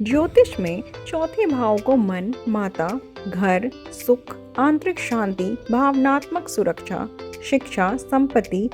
ज्योतिष में चौथे भाव को मन, माता, घर, सुख, आंतरिक शांति, भावनात्मक सुरक्षा, शिक्षा, संपत्ति,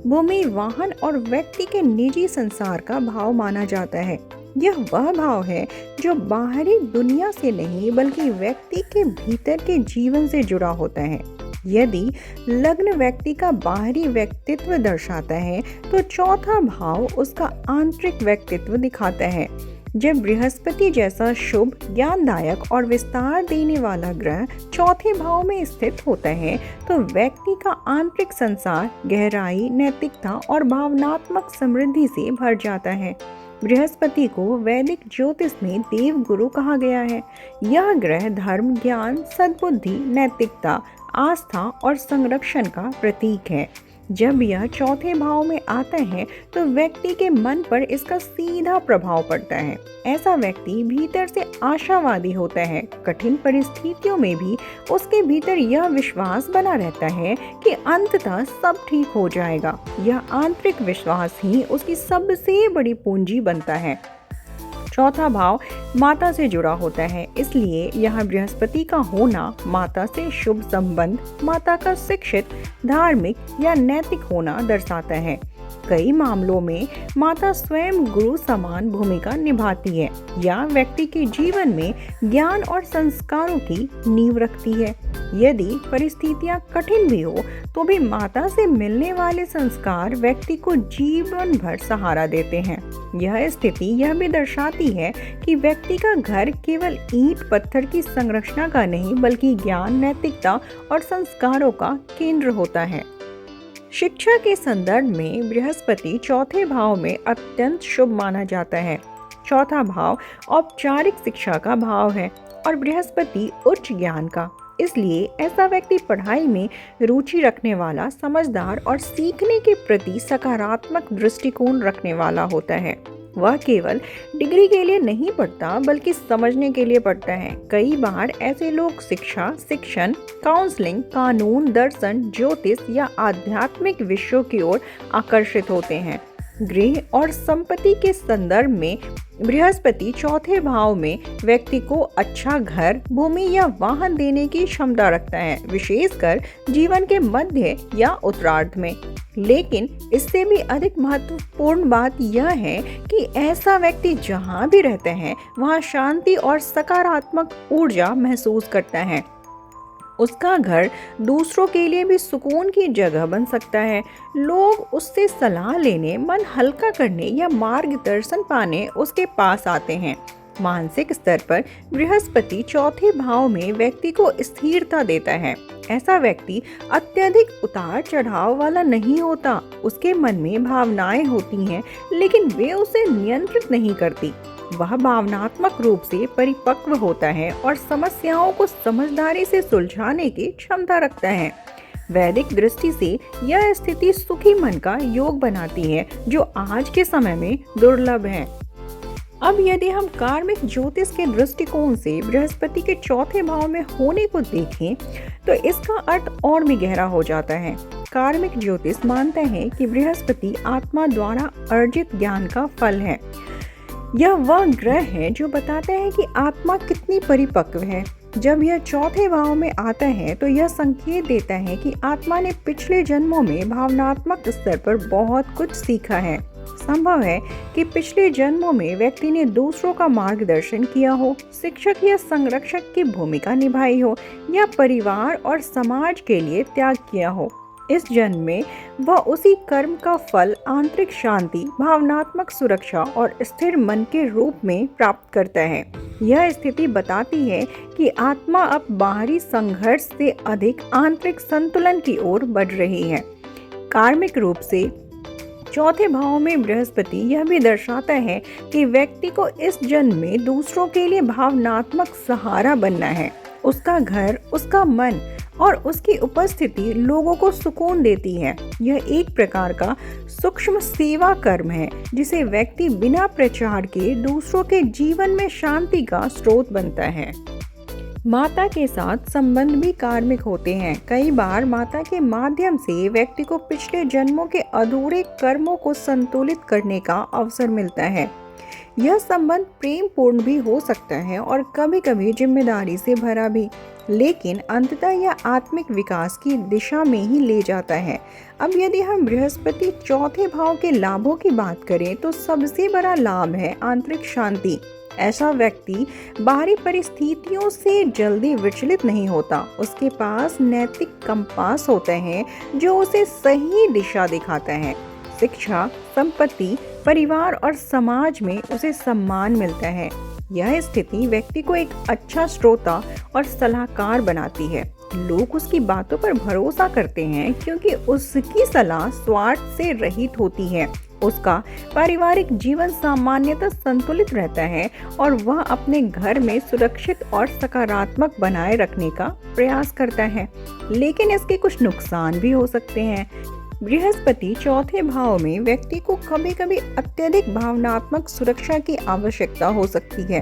भूमि, वाहन और व्यक्ति के निजी संसार का भाव माना जाता है। यह वह भाव है जो बाहरी दुनिया से नहीं बल्कि व्यक्ति के भीतर के जीवन से जुड़ा होता है। यदि लग्न व्यक्ति का बाहरी व्यक्तित्व दर्शाता है तो चौथा भाव उसका आंतरिक व्यक्तित्व दिखाता है। जब बृहस्पति जैसा शुभ, ज्ञानदायक और विस्तार देने वाला ग्रह चौथे भाव में स्थित होता है तो व्यक्ति का आंतरिक संसार गहराई, नैतिकता और भावनात्मक समृद्धि से भर जाता है। बृहस्पति को वैदिक ज्योतिष में देव गुरु कहा गया है। यह ग्रह धर्म, ज्ञान, सद्बुद्धि, नैतिकता, आस्था और संरक्षण का प्रतीक है। जब यह चौथे भाव में आता है तो व्यक्ति के मन पर इसका सीधा प्रभाव पड़ता है। ऐसा व्यक्ति भीतर से आशावादी होता है। कठिन परिस्थितियों में भी उसके भीतर यह विश्वास बना रहता है कि अंततः सब ठीक हो जाएगा। यह आंतरिक विश्वास ही उसकी सबसे बड़ी पूंजी बनता है। चौथा भाव माता से जुड़ा होता है, इसलिए यहाँ बृहस्पति का होना माता से शुभ संबंध, माता का शिक्षित, धार्मिक या नैतिक होना दर्शाता है। कई मामलों में माता स्वयं गुरु समान भूमिका निभाती है या व्यक्ति के जीवन में ज्ञान और संस्कारों की नींव रखती है। यदि परिस्थितियां कठिन भी हो तो भी माता से मिलने वाले संस्कार व्यक्ति को जीवन भर सहारा देते हैं। यह स्थिति यह भी दर्शाती है कि व्यक्ति का घर केवल ईंट पत्थर की संरचना का नहीं बल्कि ज्ञान, नैतिकता और संस्कारों का केंद्र होता है। शिक्षा के संदर्भ में बृहस्पति चौथे भाव में अत्यंत शुभ माना जाता है। चौथा भाव औपचारिक शिक्षा का भाव है और बृहस्पति उच्च ज्ञान का। इसलिए ऐसा व्यक्ति पढ़ाई में रुचि रखने वाला, समझदार और सीखने के प्रति सकारात्मक दृष्टिकोण रखने वाला होता है। वह केवल डिग्री के लिए नहीं पढ़ता बल्कि समझने के लिए पढ़ता है। कई बार ऐसे लोग शिक्षा, शिक्षण, काउंसलिंग, कानून, दर्शन, ज्योतिष या आध्यात्मिक विषयों की ओर आकर्षित होते हैं। गृह और संपत्ति के संदर्भ में बृहस्पति चौथे भाव में व्यक्ति को अच्छा घर, भूमि या वाहन देने की क्षमता रखता है, विशेषकर जीवन के मध्य या उत्तरार्ध में। लेकिन इससे भी अधिक महत्वपूर्ण बात यह है कि ऐसा व्यक्ति जहाँ भी रहता है वहाँ शांति और सकारात्मक ऊर्जा महसूस करता है। उसका घर दूसरों के लिए भी सुकून की जगह बन सकता है। लोग उससे सलाह लेने, मन हल्का करने या मार्गदर्शन पाने उसके पास आते हैं। मानसिक स्तर पर बृहस्पति चौथे भाव में व्यक्ति को स्थिरता देता है। ऐसा व्यक्ति अत्यधिक उतार चढ़ाव वाला नहीं होता। उसके मन में भावनाएं होती हैं लेकिन वे उसे नियंत्रित नहीं करती। वह भावनात्मक रूप से परिपक्व होता है और समस्याओं को समझदारी से सुलझाने की क्षमता रखता है। वैदिक दृष्टि से यह स्थिति सुखी मन का योग बनाती है जो आज के समय में दुर्लभ है। अब यदि हम कार्मिक ज्योतिष के दृष्टिकोण से बृहस्पति के चौथे भाव में होने को देखें तो इसका अर्थ और भी गहरा हो जाता है। कार्मिक ज्योतिष मानता है कि बृहस्पति आत्मा द्वारा अर्जित ज्ञान का फल है। यह वह ग्रह है जो बताता है कि आत्मा कितनी परिपक्व है। जब यह चौथे भाव में आता है तो यह संकेत देता है कि आत्मा ने पिछले जन्मों में भावनात्मक स्तर पर बहुत कुछ सीखा है। संभव है कि पिछले जन्मों में व्यक्ति ने दूसरों का मार्गदर्शन किया हो, शिक्षक या संरक्षक की भूमिका निभाई हो या परिवार और समाज के लिए त्याग किया हो। इस जन्म में वह उसी कर्म का फल आंतरिक शांति, भावनात्मक सुरक्षा और स्थिर मन के रूप में प्राप्त करता है। यह स्थिति बताती है कि आत्मा अब बाहरी संघर्ष से अधिक आंतरिक संतुलन की ओर बढ़ रही है। कार्मिक रूप से चौथे भाव में बृहस्पति यह भी दर्शाता है कि व्यक्ति को इस जन्म में दूसरों के लिए भावनात्मक सहारा बनना है। उसका घर, उसका मन और उसकी उपस्थिति लोगों को सुकून देती है। यह एक प्रकार का सूक्ष्म सेवा कर्म है जिसे व्यक्ति बिना प्रचार के दूसरों के जीवन में शांति का स्रोत बनता है। माता के साथ संबंध भी कार्मिक होते हैं। कई बार माता के माध्यम से व्यक्ति को पिछले जन्मों के अधूरे कर्मों को संतुलित करने का अवसर मिलता है। यह संबंध प्रेम पूर्ण भी हो सकता है और कभी कभी जिम्मेदारी से भरा भी, लेकिन अंततः यह आत्मिक विकास की दिशा में ही ले जाता है। अब यदि हम बृहस्पति चौथे भाव के लाभों की बात करें तो सबसे बड़ा लाभ है आंतरिक शांति। ऐसा व्यक्ति बाहरी परिस्थितियों से जल्दी विचलित नहीं होता। उसके पास नैतिक कंपास होते हैं जो उसे सही दिशा दिखाता है। शिक्षा, संपत्ति, परिवार और समाज में उसे सम्मान मिलता है। यह स्थिति व्यक्ति को एक अच्छा श्रोता और सलाहकार बनाती है। लोग उसकी बातों पर भरोसा करते हैं क्योंकि उसकी सलाह स्वार्थ से रहित होती है। उसका पारिवारिक जीवन सामान्यतः संतुलित रहता है और वह अपने घर में सुरक्षित और सकारात्मक बनाए रखने का प्रयास करता है। लेकिन इसके कुछ नुकसान भी हो सकते हैं। बृहस्पति चौथे भाव में व्यक्ति को कभी कभी अत्यधिक भावनात्मक सुरक्षा की आवश्यकता हो सकती है।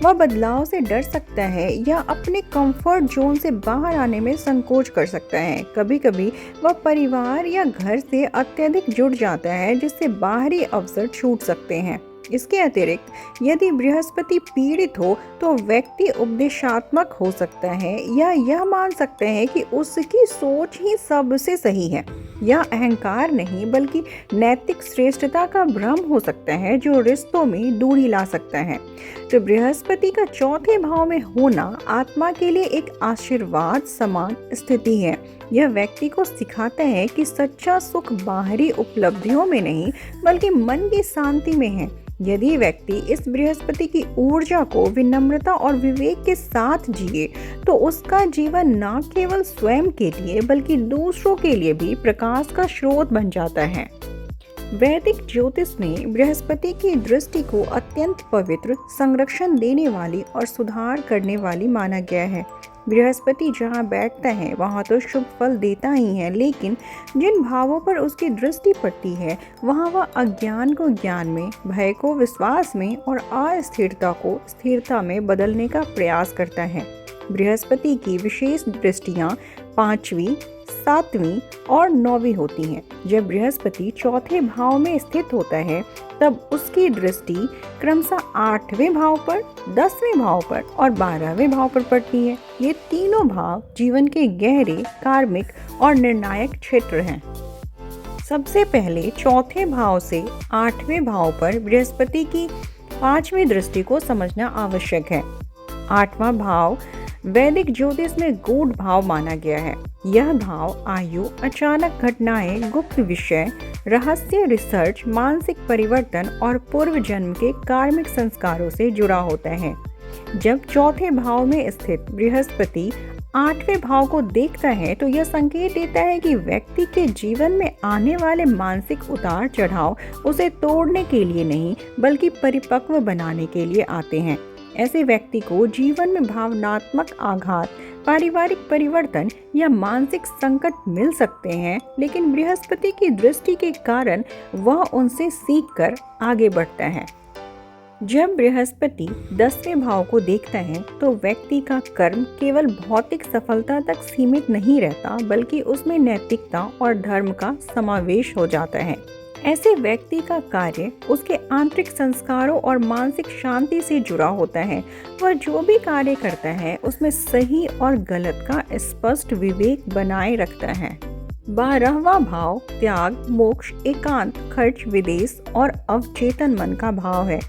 वह बदलाव से डर सकता है या अपने कंफर्ट जोन से बाहर आने में संकोच कर सकता है। कभी कभी वह परिवार या घर से अत्यधिक जुड़ जाता है जिससे बाहरी अवसर छूट सकते हैं। इसके अतिरिक्त यदि बृहस्पति पीड़ित हो तो व्यक्ति उपदेशात्मक हो सकता है या यह मान सकता है कि उसकी सोच ही सबसे सही है। यह अहंकार नहीं बल्कि नैतिक श्रेष्ठता का भ्रम हो सकता है जो रिश्तों में दूरी ला सकता है। तो बृहस्पति का चौथे भाव में होना आत्मा के लिए एक आशीर्वाद समान स्थिति है। यह व्यक्ति को सिखाता है कि सच्चा सुख बाहरी उपलब्धियों में नहीं बल्कि मन की शांति में है। यदि व्यक्ति इस बृहस्पति की ऊर्जा को विनम्रता और विवेक के साथ जिए तो उसका जीवन न केवल स्वयं के लिए बल्कि दूसरों के लिए भी प्रकाश का स्रोत बन जाता है। वैदिक ज्योतिष में बृहस्पति की दृष्टि को अत्यंत पवित्र, संरक्षण देने वाली और सुधार करने वाली माना गया है। बृहस्पति जहाँ बैठता है वहाँ तो शुभ फल देता ही है, लेकिन जिन भावों पर उसकी दृष्टि पड़ती है वहाँ वह अज्ञान को ज्ञान में, भय को विश्वास में और अस्थिरता को स्थिरता में बदलने का प्रयास करता है। बृहस्पति की विशेष दृष्टियाँ 5वीं, 7वीं और 9वीं होती हैं। जब बृहस्पति चौथे भाव में स्थित होता है तब उसकी दृष्टि क्रमशः 8वें भाव पर, 10वें भाव पर और 12वें भाव पर पड़ती है। ये तीनों भाव जीवन के गहरे, कार्मिक और निर्णायक क्षेत्र हैं। सबसे पहले चौथे भाव से 8वें भाव पर बृहस्पति की 5वीं दृष्टि को समझना आवश्यक है। 8वां भाव वैदिक ज्योतिष में गूढ़ भाव माना गया है। यह भाव आयु, अचानक घटनाएं, गुप्त विषय, रहस्य, रिसर्च, मानसिक परिवर्तन और पूर्व जन्म के कार्मिक संस्कारों से जुड़ा होता है। जब चौथे भाव में स्थित बृहस्पति 8वें भाव को देखता है तो यह संकेत देता है कि व्यक्ति के जीवन में आने वाले मानसिक उतार चढ़ाव उसे तोड़ने के लिए नहीं बल्कि परिपक्व बनाने के लिए आते हैं। ऐसे व्यक्ति को जीवन में भावनात्मक आघात, पारिवारिक परिवर्तन या मानसिक संकट मिल सकते हैं, लेकिन बृहस्पति की दृष्टि के कारण वह उनसे सीखकर आगे बढ़ता है। जब बृहस्पति 10वें भाव को देखता है तो व्यक्ति का कर्म केवल भौतिक सफलता तक सीमित नहीं रहता बल्कि उसमें नैतिकता और धर्म का समावेश हो जाता है। ऐसे व्यक्ति का कार्य उसके आंतरिक संस्कारों और मानसिक शांति से जुड़ा होता है। वह जो भी कार्य करता है उसमें सही और गलत का स्पष्ट विवेक बनाए रखता है। 12वां भाव त्याग, मोक्ष, एकांत, खर्च, विदेश और अवचेतन मन का भाव है।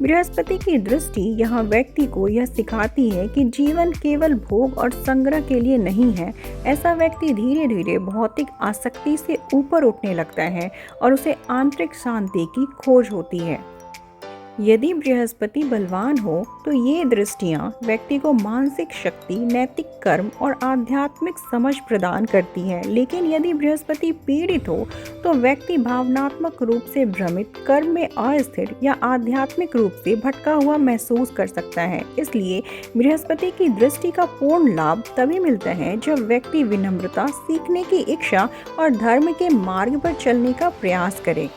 बृहस्पति की दृष्टि यहाँ व्यक्ति को यह सिखाती है कि जीवन केवल भोग और संग्रह के लिए नहीं है। ऐसा व्यक्ति धीरे धीरे भौतिक आसक्ति से ऊपर उठने लगता है और उसे आंतरिक शांति की खोज होती है। यदि बृहस्पति बलवान हो तो ये दृष्टियां व्यक्ति को मानसिक शक्ति, नैतिक कर्म और आध्यात्मिक समझ प्रदान करती हैं। लेकिन यदि बृहस्पति पीड़ित हो तो व्यक्ति भावनात्मक रूप से भ्रमित, कर्म में अस्थिर या आध्यात्मिक रूप से भटका हुआ महसूस कर सकता है। इसलिए बृहस्पति की दृष्टि का पूर्ण लाभ तभी मिलता है जब व्यक्ति विनम्रता, सीखने की इच्छा और धर्म के मार्ग पर चलने का प्रयास करे।